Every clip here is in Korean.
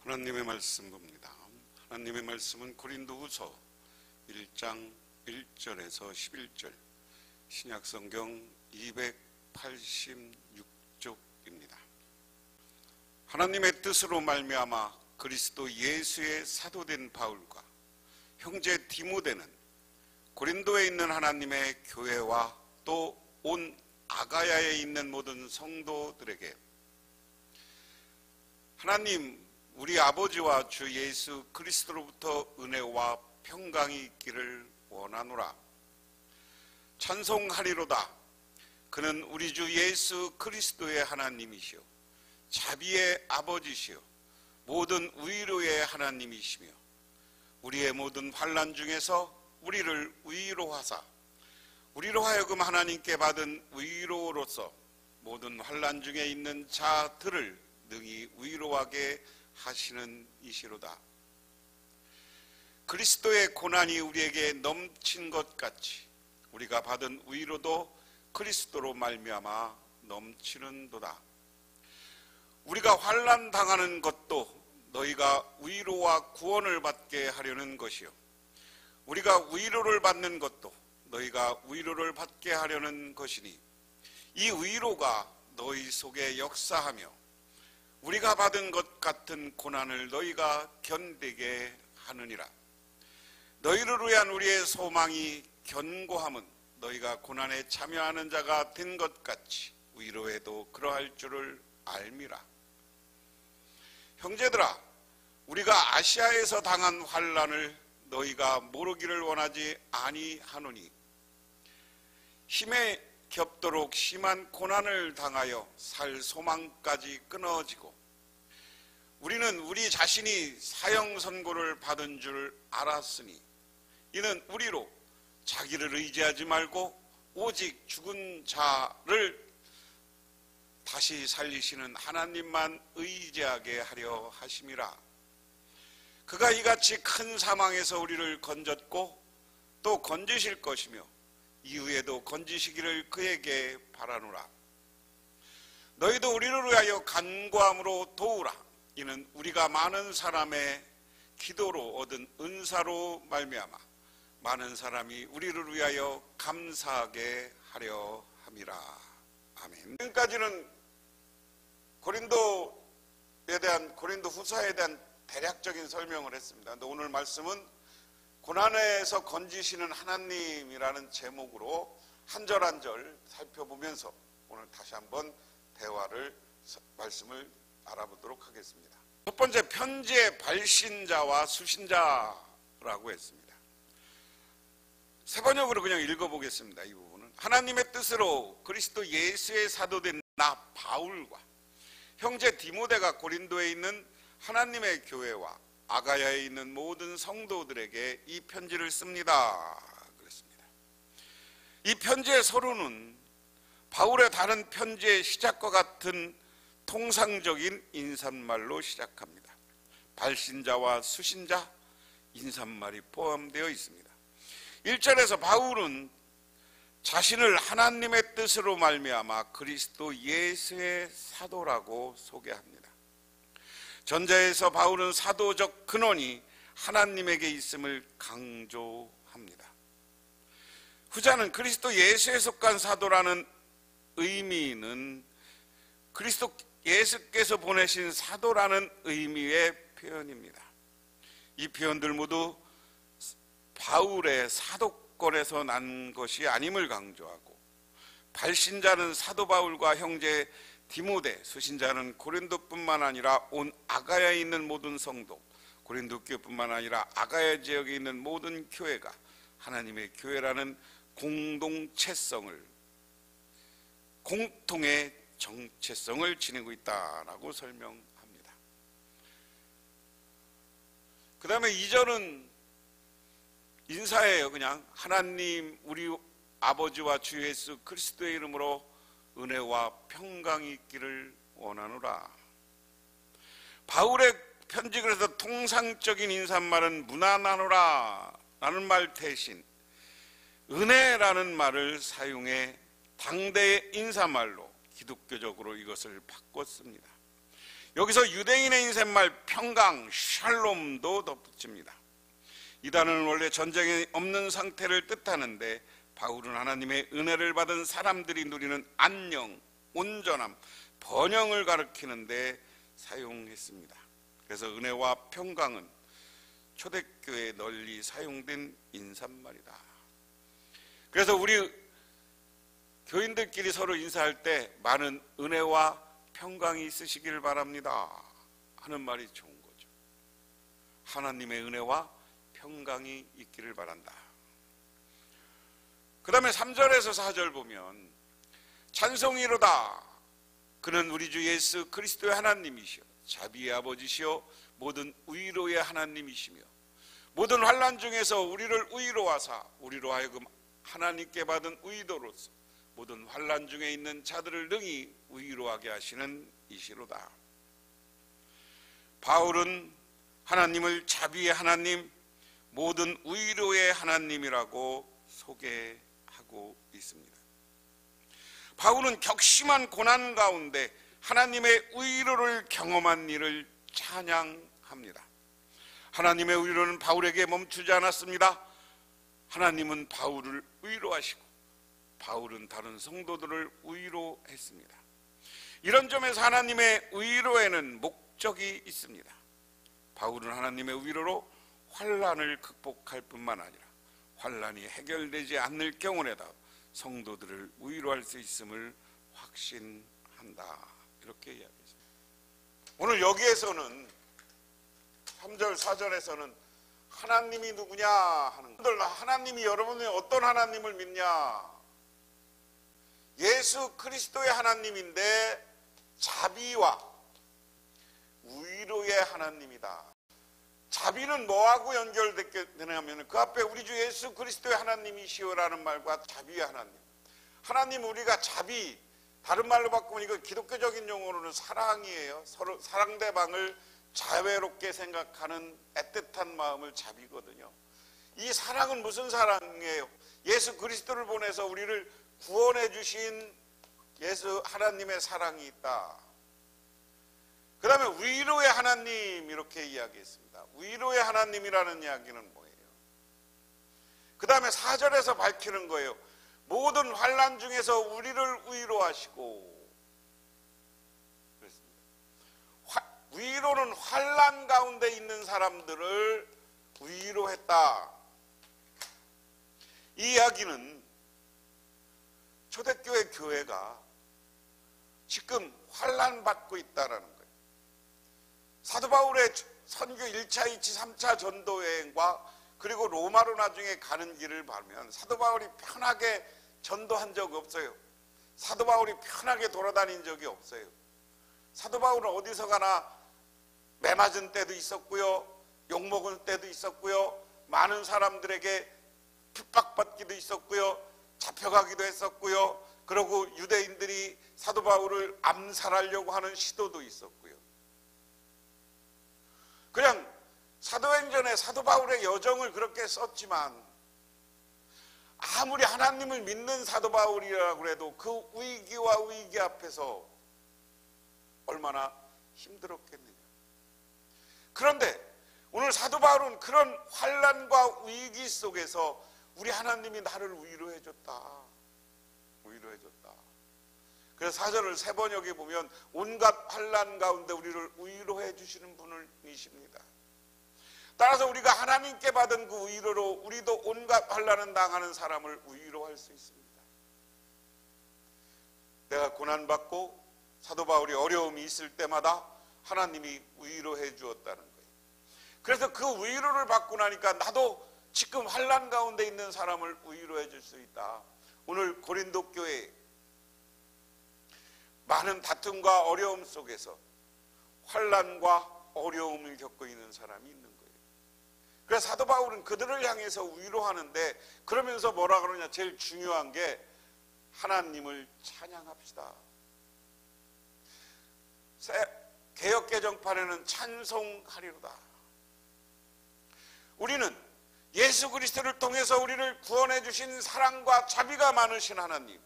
하나님의 말씀 봅니다. 하나님의 말씀은 고린도후서 1장 1절에서 11절, 신약성경 286쪽입니다. 하나님의 뜻으로 말미암아 그리스도 예수의 사도된 바울과 형제 디모데는 고린도에 있는 하나님의 교회와 또 온 아가야에 있는 모든 성도들에게 하나님 우리 아버지와 주 예수 그리스도로부터 은혜와 평강이 있기를 원하노라. 찬송하리로다. 그는 우리 주 예수 그리스도의 하나님이시요 자비의 아버지시요 모든 위로의 하나님이시며 우리의 모든 환난 중에서 우리를 위로하사 우리로 하여금 하나님께 받은 위로로서 모든 환난 중에 있는 자들을 능히 위로하게 하시는 이시로다. 그리스도의 고난이 우리에게 넘친 것 같이 우리가 받은 위로도 그리스도로 말미암아 넘치는도다. 우리가 환난 당하는 것도 너희가 위로와 구원을 받게 하려는 것이요 우리가 위로를 받는 것도 너희가 위로를 받게 하려는 것이니 이 위로가 너희 속에 역사하며 우리가 받은 것 같은 고난을 너희가 견디게 하느니라. 너희를 위한 우리의 소망이 견고함은 너희가 고난에 참여하는 자가 된 것 같이 위로에도 그러할 줄을 알미라. 형제들아, 우리가 아시아에서 당한 환난을 너희가 모르기를 원하지 아니하노니 힘에 겹도록 심한 고난을 당하여 살 소망까지 끊어지고 우리는 우리 자신이 사형 선고를 받은 줄 알았으니 이는 우리로 자기를 의지하지 말고 오직 죽은 자를 다시 살리시는 하나님만 의지하게 하려 하심이라. 그가 이같이 큰 사망에서 우리를 건졌고 또 건지실 것이며 이후에도 건지시기를 그에게 바라노라. 너희도 우리를 위하여 간구함으로 도우라. 이는 우리가 많은 사람의 기도로 얻은 은사로 말미암아 많은 사람이 우리를 위하여 감사하게 하려 함이라. 아멘. 지금까지는 고린도 후서에 대한 대략적인 설명을 했습니다. 근데 오늘 말씀은 고난에서 건지시는 하나님이라는 제목으로 한 절 한 절 살펴보면서 오늘 다시 한번 말씀을 알아보도록 하겠습니다. 첫 번째, 편지의 발신자와 수신자라고 했습니다. 세 번역으로 그냥 읽어보겠습니다. 이 부분은 하나님의 뜻으로 그리스도 예수의 사도된 나 바울과 형제 디모데가 고린도에 있는 하나님의 교회와 아가야에 있는 모든 성도들에게 이 편지를 씁니다. 그랬습니다. 이 편지의 서론은 바울의 다른 편지의 시작과 같은 통상적인 인사말로 시작합니다. 발신자와 수신자, 인사말이 포함되어 있습니다. 1절에서 바울은 자신을 하나님의 뜻으로 말미암아 그리스도 예수의 사도라고 소개합니다. 전자에서 바울은 사도적 근원이 하나님에게 있음을 강조합니다. 후자는 그리스도 예수에 속한 사도라는 의미는 그리스도 예수께서 보내신 사도라는 의미의 표현입니다. 이 표현들 모두 바울의 사도권에서 난 것이 아님을 강조하고 발신자는 사도 바울과 형제 디모데, 수신자는 고린도뿐만 아니라 온 아가야에 있는 모든 성도, 고린도 교회뿐만 아니라 아가야 지역에 있는 모든 교회가 하나님의 교회라는 공통의 정체성을 지니고 있다라고 설명합니다. 그 다음에 2절은 인사예요. 그냥 하나님 우리 아버지와 주 예수 그리스도의 이름으로 은혜와 평강이 있기를 원하노라. 바울의 편지 그래서 통상적인 인사말은 무난하노라 라는 말 대신 은혜라는 말을 사용해 당대의 인사말로 기독교적으로 이것을 바꿨습니다. 여기서 유대인의 인셋말 평강, 샬롬도 덧붙입니다. 이 단어는 원래 전쟁이 없는 상태를 뜻하는데 바울은 하나님의 은혜를 받은 사람들이 누리는 안녕, 온전함, 번영을 가리키는데 사용했습니다. 그래서 은혜와 평강은 초대교회에 널리 사용된 인사말이다. 그래서 우리 교인들끼리 서로 인사할 때 많은 은혜와 평강이 있으시길 바랍니다 하는 말이 좋은 거죠. 하나님의 은혜와 평강이 있기를 바란다. 그 다음에 3절에서 4절 보면 찬송이로다. 그는 우리 주 예수 그리스도의 하나님이시여 자비의 아버지시여 모든 의로의 하나님이시며 모든 환난 중에서 우리를 의로하사 우리로 하여금 하나님께 받은 의도로서 모든 환난 중에 있는 자들을 능히 의로하게 하시는 이시로다. 바울은 하나님을 자비의 하나님, 모든 의로의 하나님이라고 소개하고 있습니다. 바울은 격심한 고난 가운데 하나님의 의로를 경험한 일을 찬양합니다. 하나님의 의로는 바울에게 멈추지 않았습니다. 하나님은 바울을 의로하시고 바울은 다른 성도들을 의로했습니다. 이런 점에서 하나님의 의로에는 목적이 있습니다. 바울은 하나님의 의로로 환난을 극복할 뿐만 아니라 환난이 해결되지 않을 경우에도 성도들을 의로할 수 있음을 확신한다. 이렇게 이야기했습니다. 오늘 여기에서는 3절 4절에서는 하나님이 누구냐 하는 분들, 하나님이 여러분이 어떤 하나님을 믿냐? 예수 그리스도의 하나님인데 자비와 의로의 하나님이다. 자비는 뭐하고 연결되냐면 그 앞에 우리 주 예수 그리스도의 하나님이시오라는 말과 자비의 하나님. 하나님 우리가 자비, 다른 말로 바꾸면 이거 기독교적인 용어로는 사랑이에요. 서로 상대방을 자애롭게 생각하는 애틋한 마음을 자비거든요. 이 사랑은 무슨 사랑이에요? 예수 그리스도를 보내서 우리를 구원해 주신 예수 하나님의 사랑이 있다. 그 다음에 위로의 하나님 이렇게 이야기했습니다. 위로의 하나님이라는 이야기는 뭐예요? 그 다음에 4절에서 밝히는 거예요. 모든 환난 중에서 우리를 위로하시고 그랬습니다. 위로는 환난 가운데 있는 사람들을 위로했다. 이 이야기는 초대교회 교회가 지금 환난 받고 있다라는 거예요. 사도 바울의 선교 1차, 2차, 3차 전도 여행과 그리고 로마로 나중에 가는 길을 보면 사도 바울이 편하게 전도한 적이 없어요. 사도 바울이 편하게 돌아다닌 적이 없어요. 사도 바울은 어디서 가나 매 맞은 때도 있었고요, 욕먹은 때도 있었고요, 많은 사람들에게 핍박받기도 있었고요, 잡혀가기도 했었고요, 그리고 유대인들이 사도 바울을 암살하려고 하는 시도도 있었고요. 그냥 사도행전에 사도 바울의 여정을 그렇게 썼지만 아무리 하나님을 믿는 사도 바울이라고 해도 그 위기와 위기 앞에서 얼마나 힘들었겠느냐. 그런데 오늘 사도 바울은 그런 환난과 위기 속에서 우리 하나님이 나를 위로해 줬다. 위로해 줬다. 그래서 4절을 세 번역에 보면 온갖 환난 가운데 우리를 위로해 주시는 분이십니다. 따라서 우리가 하나님께 받은 그 위로로 우리도 온갖 환난을 당하는 사람을 위로할 수 있습니다. 내가 고난받고 사도 바울이 어려움이 있을 때마다 하나님이 위로해 주었다는 거예요. 그래서 그 위로를 받고 나니까 나도 지금 환난 가운데 있는 사람을 위로해 줄 수 있다. 오늘 고린도 교회 많은 다툼과 어려움 속에서 환난과 어려움을 겪고 있는 사람이 있는 거예요. 그래서 사도 바울은 그들을 향해서 위로하는데 그러면서 뭐라 그러냐, 제일 중요한 게 하나님을 찬양합시다. 개역개정판에는 찬송하리로다. 우리는 예수 그리스도를 통해서 우리를 구원해 주신 사랑과 자비가 많으신 하나님,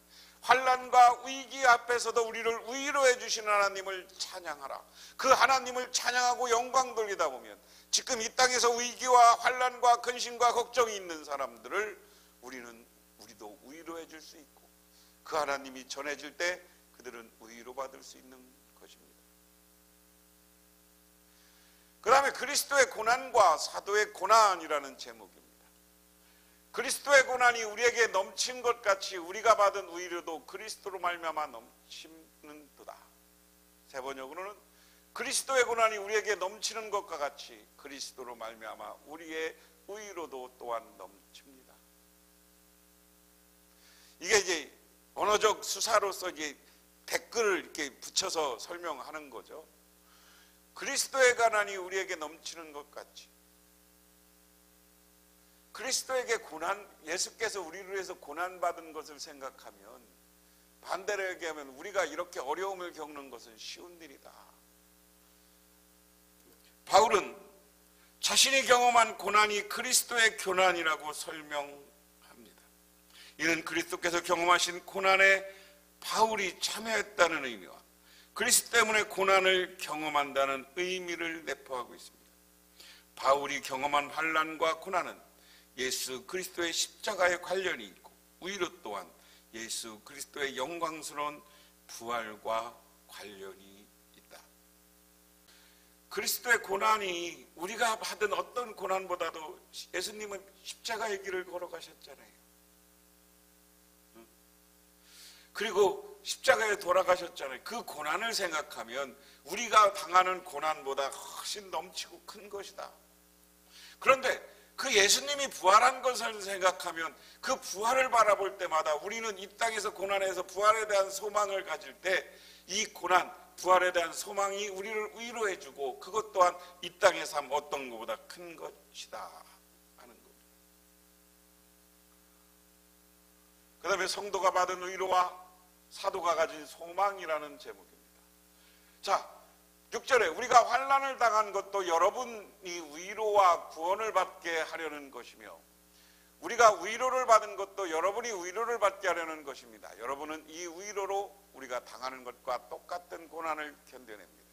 환난과 위기 앞에서도 우리를 위로해 주신 하나님을 찬양하라. 그 하나님을 찬양하고 영광 돌리다 보면 지금 이 땅에서 위기와 환난과 근심과 걱정이 있는 사람들을 우리도 위로해 줄 수 있고, 그 하나님이 전해질 때 그들은 위로받을 수 있는 것입니다. 그 다음에 그리스도의 고난과 사도의 고난이라는 제목입니다. 그리스도의 고난이 우리에게 넘친 것 같이 우리가 받은 위로도 그리스도로 말미암아 넘치는도다. 세 번역으로는 그리스도의 고난이 우리에게 넘치는 것과 같이 그리스도로 말미암아 우리의 위로도 또한 넘칩니다. 이게 이제 언어적 수사로서 이제 댓글을 이렇게 붙여서 설명하는 거죠. 그리스도의 고난이 우리에게 넘치는 것 같이 그리스도에게 예수께서 우리를 위해서 고난받은 것을 생각하면, 반대로 얘기하면 우리가 이렇게 어려움을 겪는 것은 쉬운 일이다. 바울은 자신이 경험한 고난이 그리스도의 고난이라고 설명합니다. 이는 그리스도께서 경험하신 고난에 바울이 참여했다는 의미와 그리스도 때문에 고난을 경험한다는 의미를 내포하고 있습니다. 바울이 경험한 환난과 고난은 예수 그리스도의 십자가에 관련이 있고, 위로 또한 예수 그리스도의 영광스러운 부활과 관련이 있다. 그리스도의 고난이 우리가 받은 어떤 고난보다도 예수님은 십자가의 길을 걸어가셨잖아요. 그리고 십자가에 돌아가셨잖아요. 그 고난을 생각하면 우리가 당하는 고난보다 훨씬 넘치고 큰 것이다. 그런데 그 예수님이 부활한 것을 생각하면 그 부활을 바라볼 때마다 우리는 이 땅에서 고난에서 부활에 대한 소망을 가질 때 이 고난, 부활에 대한 소망이 우리를 위로해주고 그것 또한 이 땅의 삶 어떤 것보다 큰 것이다 하는 겁니다. 그 다음에 성도가 받은 위로와 사도가 가진 소망이라는 제목입니다. 자, 6절에 우리가 환난을 당한 것도 여러분이 위로와 구원을 받게 하려는 것이며, 우리가 위로를 받은 것도 여러분이 위로를 받게 하려는 것입니다. 여러분은 이 위로로 우리가 당하는 것과 똑같은 고난을 견뎌냅니다.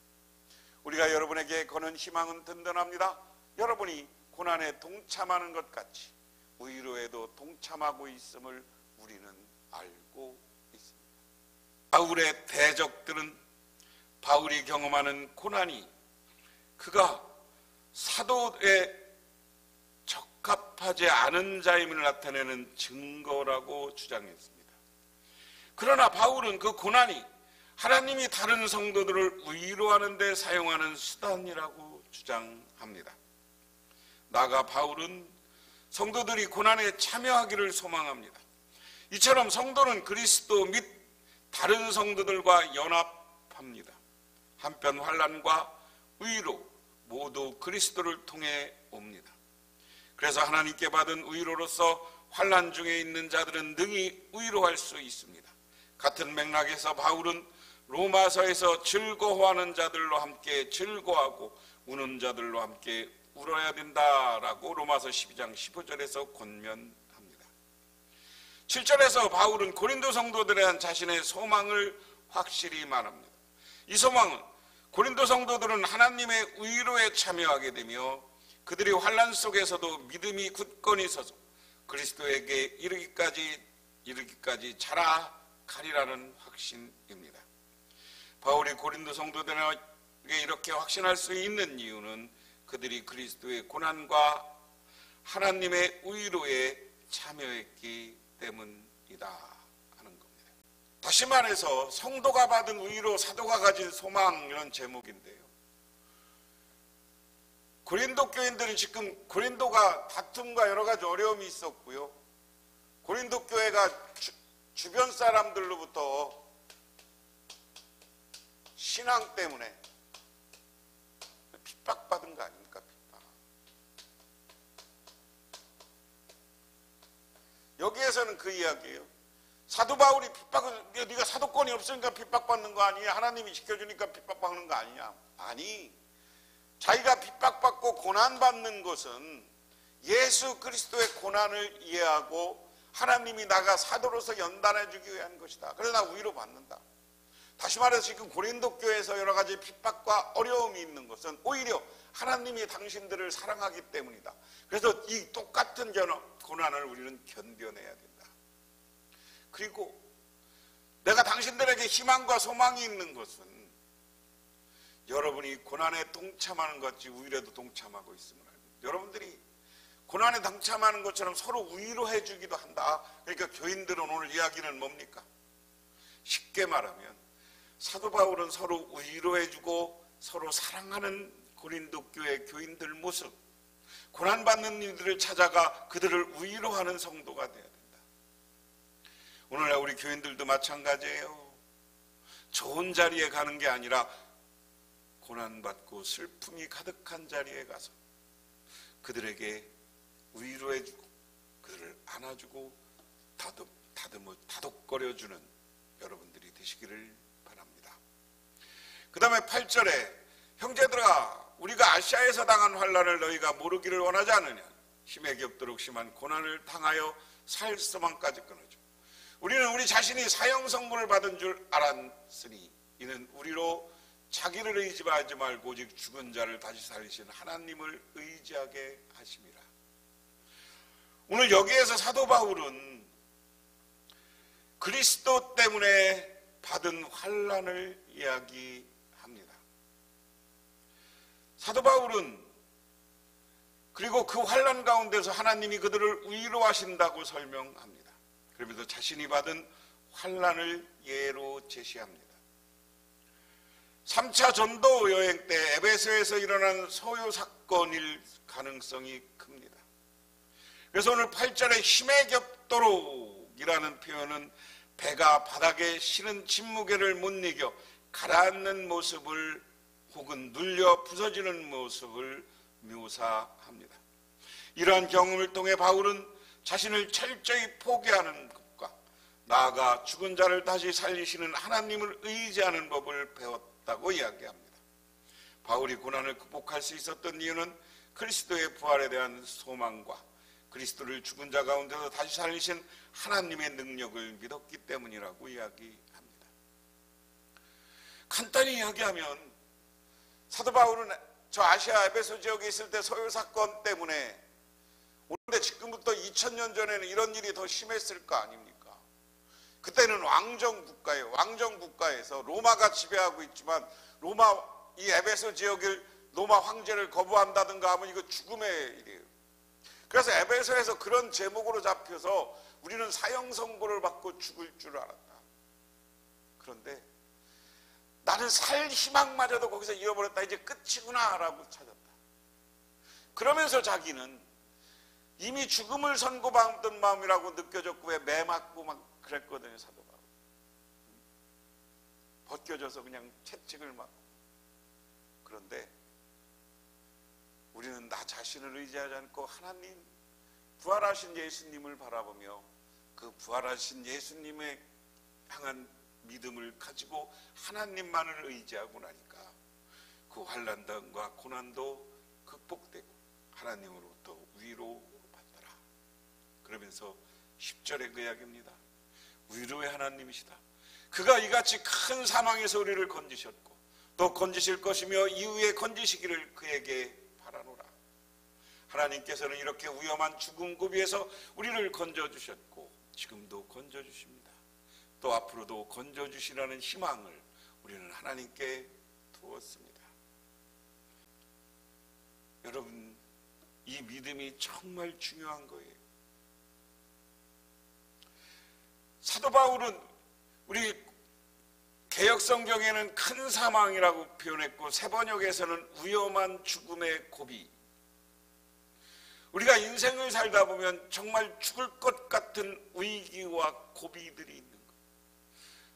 우리가 여러분에게 거는 희망은 든든합니다. 여러분이 고난에 동참하는 것 같이 위로에도 동참하고 있음을 우리는 알고 있습니다. 바울의 대적들은 바울이 경험하는 고난이 그가 사도에 적합하지 않은 자임을 나타내는 증거라고 주장했습니다. 그러나 바울은 그 고난이 하나님이 다른 성도들을 위로하는 데 사용하는 수단이라고 주장합니다. 나아가 바울은 성도들이 고난에 참여하기를 소망합니다. 이처럼 성도는 그리스도 및 다른 성도들과 연합합니다. 한편 환난과 위로 모두 그리스도를 통해 옵니다. 그래서 하나님께 받은 위로로서 환난 중에 있는 자들은 능히 위로할 수 있습니다. 같은 맥락에서 바울은 로마서에서 즐거워하는 자들로 함께 즐거워하고 우는 자들로 함께 울어야 된다라고 로마서 12장 15절에서 권면합니다. 7절에서 바울은 고린도 성도들에 대한 자신의 소망을 확실히 말합니다. 이 소망은 고린도 성도들은 하나님의 위로에 참여하게 되며 그들이 환난 속에서도 믿음이 굳건히 서서 그리스도에게 이르기까지 자라가리라는 확신입니다. 바울이 고린도 성도들에게 이렇게 확신할 수 있는 이유는 그들이 그리스도의 고난과 하나님의 위로에 참여했기 때문이다. 다시 말해서 성도가 받은 위로, 사도가 가진 소망, 이런 제목인데요. 고린도 교인들은 지금 고린도가 다툼과 여러 가지 어려움이 있었고요. 고린도 교회가 주변 사람들로부터 신앙 때문에 핍박받은 거 아닙니까? 핍박. 여기에서는 그 이야기예요. 사도 바울이 핍박을, 네가 사도권이 없으니까 핍박받는 거 아니냐, 하나님이 지켜주니까 핍박받는 거 아니냐. 아니, 자기가 핍박받고 고난받는 것은 예수 그리스도의 고난을 이해하고 하나님이 나가 사도로서 연단해 주기 위한 것이다. 그래서 나 위로받는다. 다시 말해서 지금 고린도 교회에서 여러 가지 핍박과 어려움이 있는 것은 오히려 하나님이 당신들을 사랑하기 때문이다. 그래서 이 똑같은 고난을 우리는 견뎌내야 된다. 그리고 내가 당신들에게 희망과 소망이 있는 것은 여러분이 고난에 동참하는 것 같이 위로에도 동참하고 있음을 알고, 여러분들이 고난에 동참하는 것처럼 서로 위로해 주기도 한다. 그러니까 교인들은 오늘 이야기는 뭡니까? 쉽게 말하면 사도 바울은 서로 위로해 주고 서로 사랑하는 고린도 교회 교인들 모습, 고난받는 이들을 찾아가 그들을 위로하는 성도가 되어야 된다. 오늘날 우리 교인들도 마찬가지예요. 좋은 자리에 가는 게 아니라 고난받고 슬픔이 가득한 자리에 가서 그들에게 위로해주고 그들을 안아주고 다독거려주는 여러분들이 되시기를 바랍니다. 그 다음에 8절에 형제들아 우리가 아시아에서 당한 환난을 너희가 모르기를 원하지 않느냐. 힘에 겹도록 심한 고난을 당하여 살 소망까지 끊어줘. 우리는 우리 자신이 사형 선고를 받은 줄 알았으니 이는 우리로 자기를 의지하지 말고 오직 죽은 자를 다시 살리신 하나님을 의지하게 하심이라. 오늘 여기에서 사도 바울은 그리스도 때문에 받은 환난을 이야기합니다. 사도 바울은 그리고 그 환난 가운데서 하나님이 그들을 위로하신다고 설명합니다. 그러면서 자신이 받은 환난을 예로 제시합니다. 3차 전도 여행 때 에베소에서 일어난 소요 사건일 가능성이 큽니다. 그래서 오늘 8절에 힘에 겹도록이라는 표현은 배가 바닥에 실은 짐무게를 못 이겨 가라앉는 모습을 혹은 눌려 부서지는 모습을 묘사합니다. 이러한 경험을 통해 바울은 자신을 철저히 포기하는 것과 나아가 죽은 자를 다시 살리시는 하나님을 의지하는 법을 배웠다고 이야기합니다. 바울이 고난을 극복할 수 있었던 이유는 그리스도의 부활에 대한 소망과 그리스도를 죽은 자 가운데서 다시 살리신 하나님의 능력을 믿었기 때문이라고 이야기합니다. 간단히 이야기하면 사도 바울은 저 아시아 에베소 지역에 있을 때 소요 사건 때문에 오는데 지금부터 2000년 전에는 이런 일이 더 심했을 거 아닙니까? 그때는 왕정 국가예요. 왕정 국가에서 로마가 지배하고 있지만 이 에베소 지역을 로마 황제를 거부한다든가 하면 이거 죽음의 일이에요. 그래서 에베소에서 그런 제목으로 잡혀서 우리는 사형 선고를 받고 죽을 줄 알았다. 그런데 나는 살 희망마저도 거기서 잃어버렸다. 이제 끝이구나 라고 찾았다. 그러면서 자기는 이미 죽음을 선고받은 마음이라고 느껴졌고 왜 매 맞고 막 그랬거든요. 사도 바울. 벗겨져서 그냥 채찍을 맞고. 그런데 우리는 나 자신을 의지하지 않고 하나님, 부활하신 예수님을 바라보며 그 부활하신 예수님의 향한 믿음을 가지고 하나님만을 의지하고 나니까 그 환난과 고난도 극복되고 하나님으로부터 위로받더라. 그러면서 10절의 그 이야기입니다. 위로의 하나님이시다. 그가 이같이 큰 사망에서 우리를 건지셨고 또 건지실 것이며 이후에 건지시기를 그에게 바라노라. 하나님께서는 이렇게 위험한 죽음 고비에서 우리를 건져주셨고 지금도 건져주십니다. 또 앞으로도 건져주시라는 희망을 우리는 하나님께 두었습니다. 여러분, 이 믿음이 정말 중요한 거예요. 사도 바울은 우리 개역성경에는 큰 사망이라고 표현했고 세번역에서는 위험한 죽음의 고비. 우리가 인생을 살다 보면 정말 죽을 것 같은 위기와 고비들이 있는 거예요.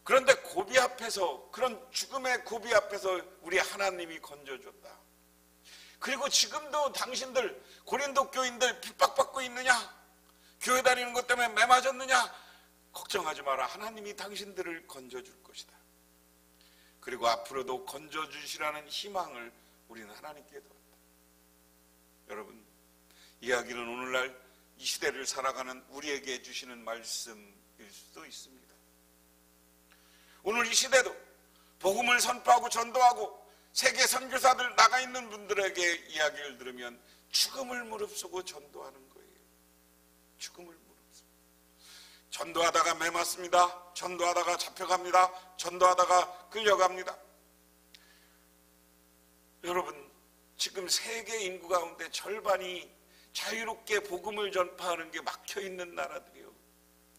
그런데 고비 앞에서, 그런 죽음의 고비 앞에서 우리 하나님이 건져줬다. 그리고 지금도 당신들 고린도 교인들 핍박받고 있느냐? 교회 다니는 것 때문에 매 맞았느냐? 걱정하지 마라. 하나님이 당신들을 건져줄 것이다. 그리고 앞으로도 건져주시라는 희망을 우리는 하나님께 두었다. 여러분, 이야기는 오늘날 이 시대를 살아가는 우리에게 주시는 말씀일 수도 있습니다. 오늘 이 시대도 복음을 선포하고 전도하고 세계 선교사들 나가 있는 분들에게 이야기를 들으면 죽음을 무릅쓰고 전도하는 거예요. 죽음을 무릅쓰고. 전도하다가 매 맞습니다. 전도하다가 잡혀갑니다. 전도하다가 끌려갑니다. 여러분, 지금 세계 인구 가운데 절반이 자유롭게 복음을 전파하는 게 막혀있는 나라들이요.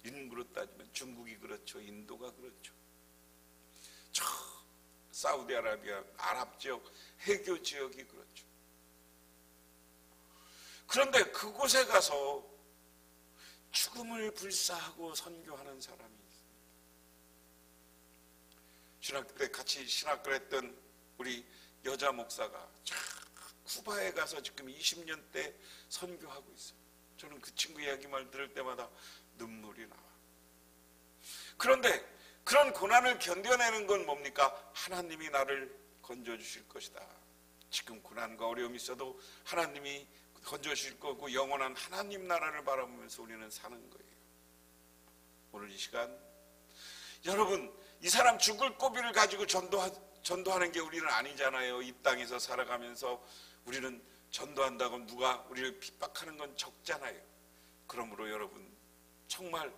인구로 따지면 중국이 그렇죠. 인도가 그렇죠. 저 사우디아라비아 아랍 지역, 해교 지역이 그렇죠. 그런데 그곳에 가서 죽음을 불사하고 선교하는 사람이 있습니다. 신학교 때 같이 신학을 했던 우리 여자 목사가 쿠바에 가서 지금 20년대 선교하고 있어요. 저는 그 친구 이야기만 들을 때마다 눈물이 나와요. 그런데 그런 고난을 견뎌내는 건 뭡니까? 하나님이 나를 건져주실 것이다. 지금 고난과 어려움이 있어도 하나님이 건져주실 거고 영원한 하나님 나라를 바라보면서 우리는 사는 거예요. 오늘 이 시간 여러분, 이 사람 죽을 고비를 가지고 전도하는 게 우리는 아니잖아요. 이 땅에서 살아가면서 우리는 전도한다고 누가 우리를 핍박하는 건 적잖아요. 그러므로 여러분, 정말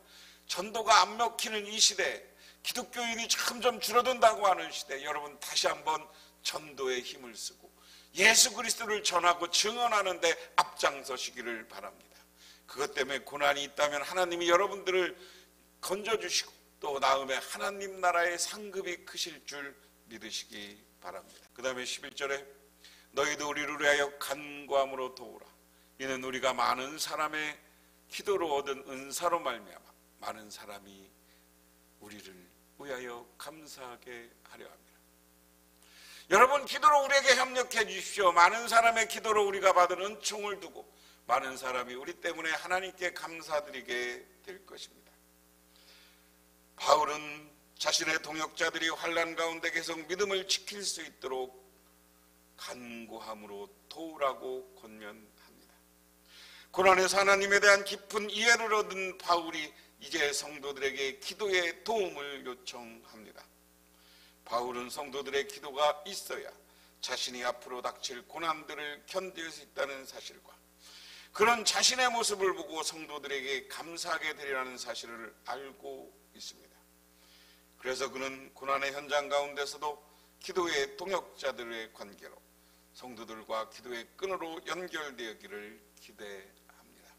전도가 안 먹히는 이 시대, 기독교인이 점점 줄어든다고 하는 시대, 여러분 다시 한번 전도의 힘을 쓰고 예수 그리스도를 전하고 증언하는데 앞장서시기를 바랍니다. 그것 때문에 고난이 있다면 하나님이 여러분들을 건져주시고 또 다음에 하나님 나라의 상급이 크실 줄 믿으시기 바랍니다. 그 다음에 11절에 너희도 우리를 위하여 간구함으로 도우라. 이는 우리가 많은 사람의 기도로 얻은 은사로 말미암아 많은 사람이 우리를 위하여 감사하게 하려 합니다. 여러분, 기도로 우리에게 협력해 주십시오. 많은 사람의 기도로 우리가 받은 은총을 두고 많은 사람이 우리 때문에 하나님께 감사드리게 될 것입니다. 바울은 자신의 동역자들이 환난 가운데 계속 믿음을 지킬 수 있도록 간구함으로 도우라고 권면합니다. 고난에서 하나님에 대한 깊은 이해를 얻은 바울이 이제 성도들에게 기도의 도움을 요청합니다. 바울은 성도들의 기도가 있어야 자신이 앞으로 닥칠 고난들을 견딜 수 있다는 사실과 그런 자신의 모습을 보고 성도들에게 감사하게 되리라는 사실을 알고 있습니다. 그래서 그는 고난의 현장 가운데서도 기도의 동역자들의 관계로 성도들과 기도의 끈으로 연결되기를 기대합니다.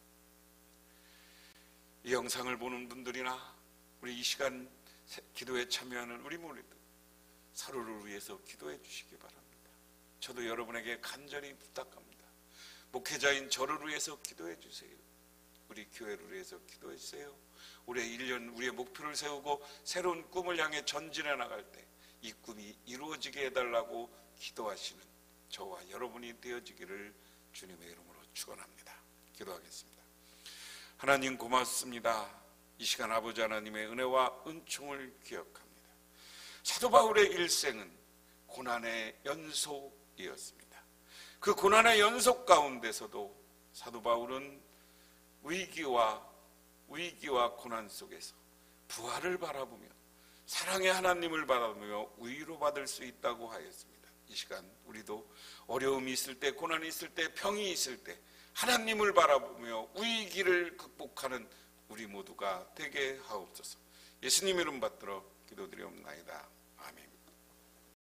이 영상을 보는 분들이나 우리 이 시간 기도에 참여하는 우리 모두들 서로를 위해서 기도해 주시기 바랍니다. 저도 여러분에게 간절히 부탁합니다. 목회자인 저를 위해서 기도해 주세요. 우리 교회를 위해서 기도해 주세요. 올해 1년 우리의 목표를 세우고 새로운 꿈을 향해 전진해 나갈 때 이 꿈이 이루어지게 해달라고 기도하시는 저와 여러분이 되어지기를 주님의 이름으로 축원합니다. 기도하겠습니다. 하나님 고맙습니다. 이 시간 아버지 하나님의 은혜와 은총을 기억합니다. 사도 바울의 일생은 고난의 연속이었습니다. 그 고난의 연속 가운데서도 사도 바울은 위기와 고난 속에서 부활을 바라보며 사랑의 하나님을 바라보며 위로받을 수 있다고 하였습니다. 이 시간 우리도 어려움이 있을 때, 고난이 있을 때, 병이 있을 때 하나님을 바라보며 위기를 극복하는 우리 모두가 되게 하옵소서. 예수님 이름 받들어 기도드리옵나이다.